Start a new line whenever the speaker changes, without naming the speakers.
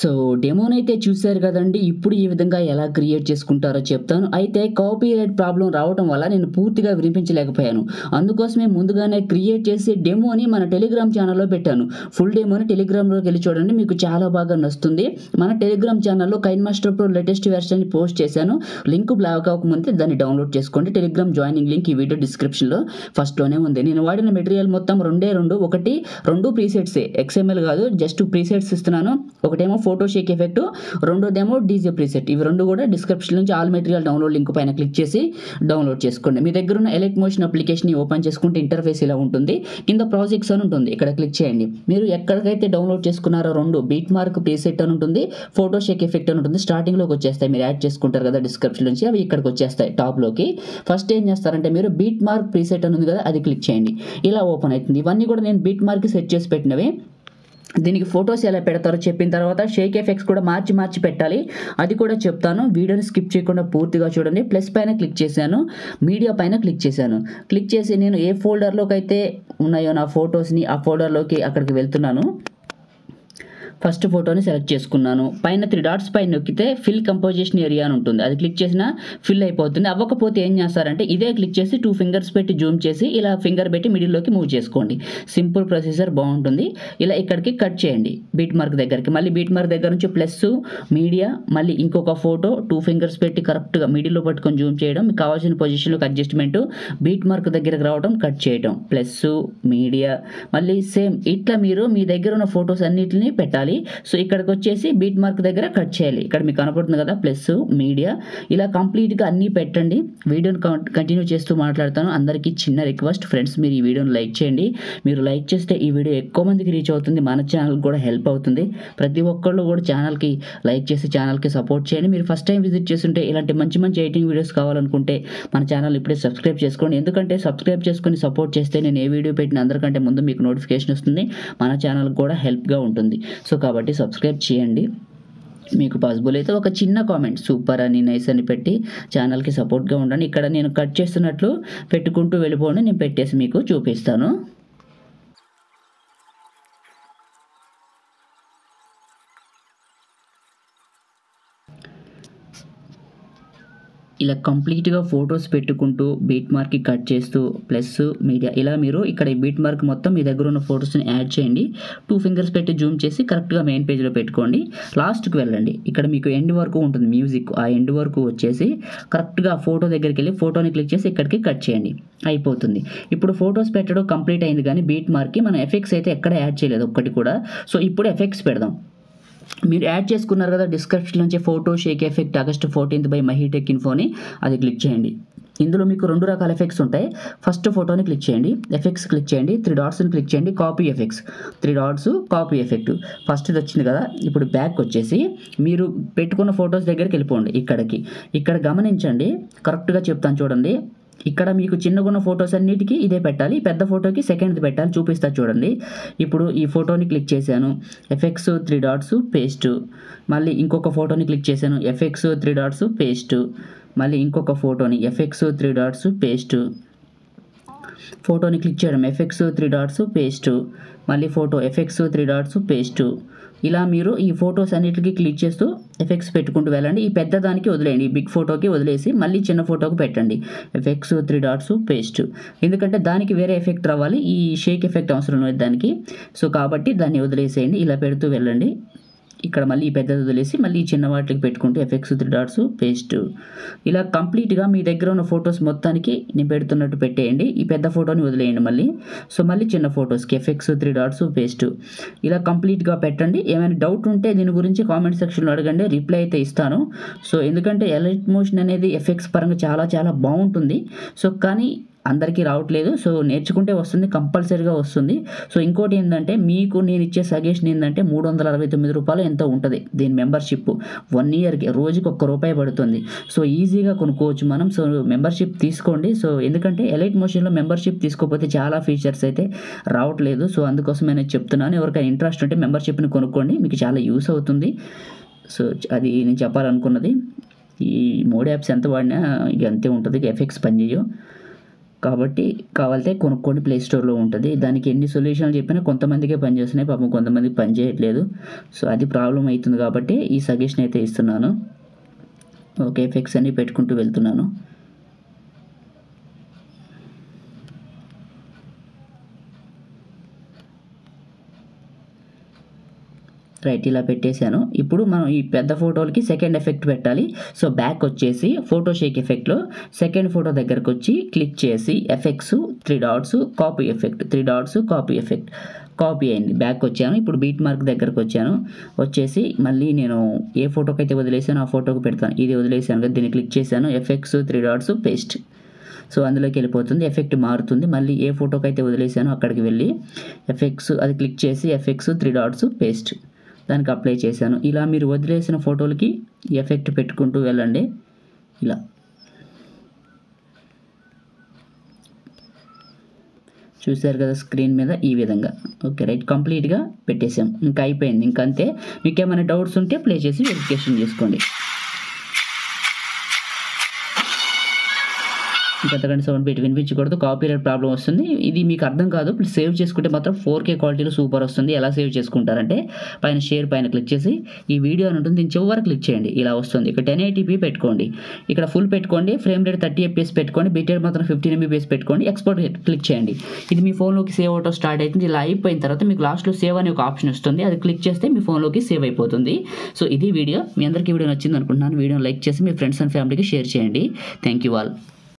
So డెమోనైతే చూశారు కదండి. ఇప్పుడు ఈ విధంగా ఎలా క్రియేట్ చేసుకుంటారో చెప్తాను. అయితే కాపీరైట్ ప్రాబ్లం రావడం వల్ల నేను పూర్తిగా వినిపించలేకపోయాను. అందుకోసమే ముందుగానే క్రియేట్ చేసి డెమోని మన టెలిగ్రామ్ ఛానల్లో పెట్టాను. ఫుల్ డెమోని టెలిగ్రామ్లోకి వెళ్ళి చూడండి, మీకు చాలా బాగా నచ్చుతుంది. మన టెలిగ్రామ్ ఛానల్లో కైన్మాస్టర్ ప్రో లేటెస్ట్ వెర్షన్ని పోస్ట్ చేశాను. లింక్ బ్లాక్ అవ్వకముందే దాన్ని డౌన్లోడ్ చేసుకోండి. టెలిగ్రామ్ జాయినింగ్ లింక్ ఈ వీడియో డిస్క్రిప్షన్లో ఫస్ట్లోనే ఉంది. నేను వాడిన మెటీరియల్ మొత్తం రెండు ప్రీసెట్సే, XML కాదు, జస్ట్ ప్రీసెట్స్ ఇస్తున్నాను. ఒకటేమో ఫోటో షేక్ ఎఫెక్ట్, రెండోదేమో డీజే ప్రీసెట్. ఇవి రెండు కూడా డిస్క్రిప్షన్ నుంచి ఆల్ మెటీరియల్ డౌన్లోడ్ లింక్ పైన క్లిక్ చేసి డౌన్లోడ్ చేసుకోండి. మీ దగ్గర ఉన్న ఎలైట్ మోషన్ అప్లికేషన్ ఓపెన్ చేసుకుంటే ఇంటర్ఫేస్ ఇలా ఉంటుంది. కింద ప్రాజెక్ట్స్ అని ఉంటుంది, ఇక్కడ క్లిక్ చేయండి. మీరు ఎక్కడికైతే డౌన్లోడ్ చేసుకున్నారో రెండు బీట్ మార్క్ ప్రీసెట్ అని ఉంటుంది, ఫోటో షేక్ ఎఫెక్ట్ అని ఉంటుంది. స్టార్టింగ్లోకి వచ్చేస్తాయి, మీరు యాడ్ చేసుకుంటారు కదా డిస్క్రిప్షన్ నుంచి, అవి ఇక్కడికి వచ్చేస్తాయి టాప్లోకి. ఫస్ట్ ఏం చేస్తారంటే మీరు బీట్ మార్క్ ప్రీసెట్ అని ఉంది కదా, అది క్లిక్ చేయండి. ఇలా ఓపెన్ అవుతుంది. ఇవన్నీ కూడా నేను బీట్ మార్క్ సెట్ చేసి పెట్టినవి. దీనికి ఫొటోస్ ఎలా పెడతారో చెప్పిన తర్వాత షేక్ ఎఫెక్ట్స్ కూడా మార్చి పెట్టాలి, అది కూడా చెప్తాను. వీడియోని స్కిప్ చేయకుండా పూర్తిగా చూడండి. ప్లస్ పైన క్లిక్ చేశాను, మీడియా పైన క్లిక్ చేశాను. క్లిక్ చేసి నేను ఏ ఫోల్డర్లోకి అయితే ఉన్నాయో నా ఫొటోస్ని ఆ ఫోల్డర్లోకి అక్కడికి వెళ్తున్నాను. ఫస్ట్ ఫోటోని సెలెక్ట్ చేసుకున్నాను. పైన 3 డాట్స్ పైన నొక్కితే ఫిల్ కంపోజిషన్ ఏరియా అని ఉంటుంది, అది క్లిక్ చేసినా ఫిల్ అయిపోతుంది. అవ్వకపోతే ఏం చేస్తారంటే ఇదే క్లిక్ చేసి 2 ఫింగర్స్ పెట్టి జూమ్ చేసి ఇలా ఫింగర్ పెట్టి మిడిల్లోకి మూవ్ చేసుకోండి. సింపుల్ ప్రొసీజర్, బాగుంటుంది. ఇలా ఇక్కడికి కట్ చేయండి బీట్ మార్క్ దగ్గరికి. మళ్ళీ బీట్ మార్క్ దగ్గర నుంచి ప్లస్ మీడియా, మళ్ళీ ఇంకొక ఫోటో 2 ఫింగర్స్ పెట్టి కరెక్ట్గా మిడిల్లో పట్టుకొని జూమ్ చేయడం, మీకు కావాల్సిన పొజిషన్లోకి అడ్జస్ట్మెంట్, బీట్ మార్క్ దగ్గరకు రావడం, కట్ చేయడం, ప్లస్ మీడియా, మళ్ళీ సేమ్ ఇట్లా మీరు మీ దగ్గర ఉన్న ఫొటోస్ అన్నిటిని పెట్టాలి. సో ఇక్కడికి వచ్చేసి బీట్ మార్క్ దగ్గర కట్ చేయాలి. ఇక్కడ మీకు కనపడుతుంది కదా ప్లస్ మీడియా, ఇలా కంప్లీట్గా అన్నీ పెట్టండి. వీడియోని కంటిన్యూ చేస్తూ మాట్లాడతాను. అందరికీ చిన్న రిక్వెస్ట్ ఫ్రెండ్స్, మీరు ఈ వీడియోని లైక్ చేయండి. మీరు లైక్ చేస్తే ఈ వీడియో ఎక్కువ మందికి రీచ్ అవుతుంది, మన ఛానల్కి కూడా హెల్ప్ అవుతుంది. ప్రతి ఒక్కళ్ళు కూడా ఛానల్కి లైక్ చేసి ఛానల్కి సపోర్ట్ చేయండి. మీరు ఫస్ట్ టైం విజిట్ చేస్తుంటే ఇలాంటి మంచి ఎడిటింగ్ వీడియోస్ కావాలనుకుంటే మన ఛానల్ ఇప్పుడే సబ్స్క్రైబ్ చేసుకోండి. ఎందుకంటే సబ్స్క్రైబ్ చేసుకొని సపోర్ట్ చేస్తే నేను ఏ వీడియో పెట్టిన అందరికంటే ముందు మీకు నోటిఫికేషన్ వస్తుంది, మన ఛానల్కి కూడా హెల్ప్గా ఉంటుంది. సో కాబట్టి సబ్స్క్రైబ్ చేయండి. మీకు పాసిబుల్ అయితే ఒక చిన్న కామెంట్ సూపర్ అని, నైస్ అని పెట్టి ఛానల్కి సపోర్ట్గా ఉండండి. ఇక్కడ నేను కట్ చేస్తున్నట్లు పెట్టుకుంటూ వెళ్ళిపోండి, నేను పెట్టేసి మీకు చూపిస్తాను. ఇలా కంప్లీట్గా ఫొటోస్ పెట్టుకుంటూ బీట్ మార్క్కి కట్ చేస్తూ ప్లస్ మీడియా, ఇలా మీరు ఇక్కడ ఈ బీట్ మార్క్ మొత్తం మీ దగ్గర ఉన్న ఫొటోస్ని యాడ్ చేయండి. 2 ఫింగర్స్ పెట్టి జూమ్ చేసి కరెక్ట్గా మెయిన్ పేజ్లో పెట్టుకోండి. లాస్ట్కి వెళ్ళండి, ఇక్కడ మీకు ఎండ్ వరకు ఉంటుంది మ్యూజిక్, ఆ ఎండ్ వరకు వచ్చేసి కరెక్ట్గా ఫోటో దగ్గరికి వెళ్ళి ఫోటోని క్లిక్ చేసి ఇక్కడికి కట్ చేయండి, అయిపోతుంది. ఇప్పుడు ఫొటోస్ పెట్టడం కంప్లీట్ అయింది, కానీ బీట్ మార్క్కి మనం ఎఫెక్ట్స్ అయితే ఎక్కడ యాడ్ చేయలేదు ఒక్కటి కూడా. సో ఇప్పుడు ఎఫెక్ట్స్ పెడదాం. మీరు యాడ్ చేసుకున్నారు కదా డిస్క్రిప్షన్ నుంచి photo shake effect August 14th by mahitechinfo అని, అది క్లిక్ చేయండి. ఇందులో మీకు 2 రకాల ఎఫెక్ట్స్ ఉంటాయి. ఫస్ట్ ఫోటోని క్లిక్ చేయండి, ఎఫెక్ట్స్ క్లిక్ చేయండి, 3 డాట్స్ని క్లిక్ చేయండి, copy effects, 3 dots copy effect. ఫస్ట్ది వచ్చింది కదా, ఇప్పుడు బ్యాక్ వచ్చేసి మీరు పెట్టుకున్న ఫొటోస్ దగ్గరికి వెళ్ళిపోండి. ఇక్కడ గమనించండి, కరెక్ట్గా చెప్తాను చూడండి. ఇక్కడ మీకు చిన్నగా ఉన్న ఫొటోస్ అన్నిటికీ ఇదే పెట్టాలి, పెద్ద ఫోటోకి సెకండ్ది పెట్టాలి, చూపిస్తా చూడండి. ఇప్పుడు ఈ ఫోటోని క్లిక్ చేశాను, ఎఫెక్ట్స్ 3 డాట్స్ పేస్ట్, మళ్ళీ ఇంకొక ఫోటోని క్లిక్ చేశాను, ఎఫెక్ట్స్ 3 డాట్స్ పేస్ట్, మళ్ళీ ఇంకొక ఫోటోని ఎఫెక్ట్స్ 3 డాట్స్ పేస్ట్, ఫోటోని క్లిక్ చేయడం ఎఫెక్ట్స్ 3 డాట్స్ పేస్ట్, మళ్ళీ ఫోటో ఎఫెక్ట్స్ 3 డాట్స్ పేస్ట్. ఇలా మీరు ఈ ఫొటోస్ అన్నిటికీ క్లిక్ చేస్తూ ఎఫెక్ట్స్ పెట్టుకుంటూ వెళ్ళండి. ఈ పెద్ద దానికి వదిలేయండి, బిగ్ ఫోటోకి వదిలేసి మళ్ళీ చిన్న ఫోటోకి పెట్టండి ఎఫెక్ట్స్ 3 డాట్స్ పేస్ట్. ఎందుకంటే దానికి వేరే ఎఫెక్ట్ రావాలి, ఈ షేక్ ఎఫెక్ట్ అవసరం లేదు దానికి. సో కాబట్టి దాన్ని వదిలేసేయండి, ఇలా పెడుతూ వెళ్ళండి. ఇక్కడ మళ్ళీ ఈ పెద్దది వదిలేసి మళ్ళీ చిన్న వాటికి పెట్టుకుంటూ ఎఫెక్ట్స్ 3 డాట్స్ పేస్ట్. ఇలా కంప్లీట్గా మీ దగ్గర ఉన్న ఫొటోస్ మొత్తానికి నేను పెడుతున్నట్టు పెట్టేయండి. ఈ పెద్ద ఫోటోని వదిలేయండి మళ్ళీ. సో మళ్ళీ చిన్న ఫొటోస్కి ఎఫెక్ట్స్ 3 డాట్స్ పేస్ట్. ఇలా కంప్లీట్గా పెట్టండి. ఏమైనా డౌట్ ఉంటే దీని గురించి కామెంట్ సెక్షన్లో అడగండి, రిప్లై అయితే ఇస్తాను. సో ఎందుకంటే ఎలైట్ మోషన్ అనేది ఎఫెక్ట్స్ పరంగా చాలా బాగుంటుంది. సో కానీ అందరికీ రావట్లేదు. సో నేర్చుకుంటే వస్తుంది, కంపల్సరీగా వస్తుంది. సో ఇంకోటి ఏంటంటే మీకు నేను ఇచ్చే సజెషన్ ఏంటంటే 369 రూపాయలు ఎంతో ఉంటుంది దీని మెంబర్షిప్. 1 ఇయర్కి రోజుకి ₹1 పడుతుంది. సో ఈజీగా కొనుక్కోవచ్చు మనం. సో మెంబర్షిప్ తీసుకోండి. సో ఎందుకంటే ఎలైట్ మోషన్లో మెంబర్షిప్ తీసుకోకపోతే చాలా ఫీచర్స్ అయితే రావట్లేదు. సో అందుకోసమే నేను చెప్తున్నాను, ఎవరికైనా ఇంట్రెస్ట్ ఉంటే మెంబర్షిప్ని కొనుక్కోండి, మీకు చాలా యూస్ అవుతుంది. సో అది నేను చెప్పాలనుకున్నది. ఈ 3 యాప్స్ ఎంత వాడినా ఇక అంతే ఉంటుంది, ఎఫెక్ట్స్ పనిచేయవు. కాబట్టి కావాలంటే కొనుక్కోండి, ప్లే స్టోర్లో ఉంటుంది. దానికి ఎన్ని సొల్యూషన్లు చెప్పినా కొంతమందికే పనిచేస్తున్నాయి, పాపం కొంతమందికి పని చేయట్లేదు. సో అది ప్రాబ్లం అవుతుంది కాబట్టి ఈ సజెషన్ అయితే ఇస్తున్నాను. ఓకే, ఎఫెక్ట్స్ అన్నీ పెట్టుకుంటూ వెళ్తున్నాను. రైట్, ఇలా పెట్టేశాను. ఇప్పుడు మనం ఈ పెద్ద ఫోటోలకి సెకండ్ ఎఫెక్ట్ పెట్టాలి. సో బ్యాక్ వచ్చేసి ఫోటో షేక్ ఎఫెక్ట్లో సెకండ్ ఫోటో దగ్గరకు వచ్చి క్లిక్ చేసి effects 3 dots copy effect, 3 dots copy effect, copy అయింది. బ్యాక్ వచ్చాను. ఇప్పుడు బీట్ మార్క్ దగ్గరకు వచ్చాను. వచ్చేసి మళ్ళీ నేను ఏ ఫోటోకి అయితే వదిలేసానో ఆ ఫోటోకి పెడతాను. ఇది వదిలేసాను కదా, దీన్ని క్లిక్ చేశాను. Effects 3 dots paste. సో అందులోకి వెళ్ళిపోతుంది, ఎఫెక్ట్ మారుతుంది. మళ్ళీ ఏ ఫోటోకి అయితే వదిలేసానో అక్కడికి వెళ్ళి ఎఫెక్ట్స్ అది క్లిక్ చేసి ఎఫెక్ట్స్ 3 డాట్స్ పేస్ట్, దానికి అప్లై చేశాను. ఇలా మీరు వదిలేసిన ఫోటోలకి ఎఫెక్ట్ పెట్టుకుంటూ వెళ్ళండి. ఇలా చూసారు కదా స్క్రీన్ మీద ఈ విధంగా. ఓకే రైట్, కంప్లీట్గా పెట్టేసాం. ఇంకా అయిపోయింది, ఇంకా అంతే. మీకు ఏమైనా డౌట్స్ ఉంటే ప్లే చేసి వెరిఫికేషన్ చేసుకోండి. ఇంకంతకంటే సౌండ్ పెట్టి వినిపించకూడదు, కాపీరైట్ ప్రాబ్లం వస్తుంది. ఇది మీకు అర్థం కాదు, ఇప్పుడు సేవ్ చేసుకుంటే మాత్రం 4K క్వాలిటీలో సూపర్ వస్తుంది. ఎలా సేవ్ చేసుకుంటారంటే పైన షేర్ పైన క్లిక్ చేసి ఈ వీడియో అని ఉంటుంది, దీని చివరి వరకు క్లిక్ చేయండి. ఇలా వస్తుంది. ఇక్కడ 1080p పెట్టుకోండి, ఇక్కడ ఫుల్ పెట్టుకోండి, ఫ్రేమ్ రేట్ 30 fps పెట్టుకోండి, బిట్ రేట్ మాత్రం 15 mbps పెట్టుకోండి, ఎక్స్పోర్ట్ క్లిక్ చేయండి. ఇది మీ ఫోన్లోకి సేవ్ అవటం స్టార్ట్ అవుతుంది. ఇలా అయిపోయిన తర్వాత మీకు లాస్ట్లో సేవ్ అనే ఒక ఆప్షన్ వస్తుంది, అది క్లిక్ చేస్తే మీ ఫోన్లోకి సేవ్ అయిపోతుంది. సో ఇది వీడియో. మీ అందరికీ వీడియో నచ్చింది అనుకుంటున్నాను. వీడియోని లైక్ చేసి మీ ఫ్రెండ్స్ అండ్ ఫ్యామిలీకి షేర్ చేయండి. Thank you all.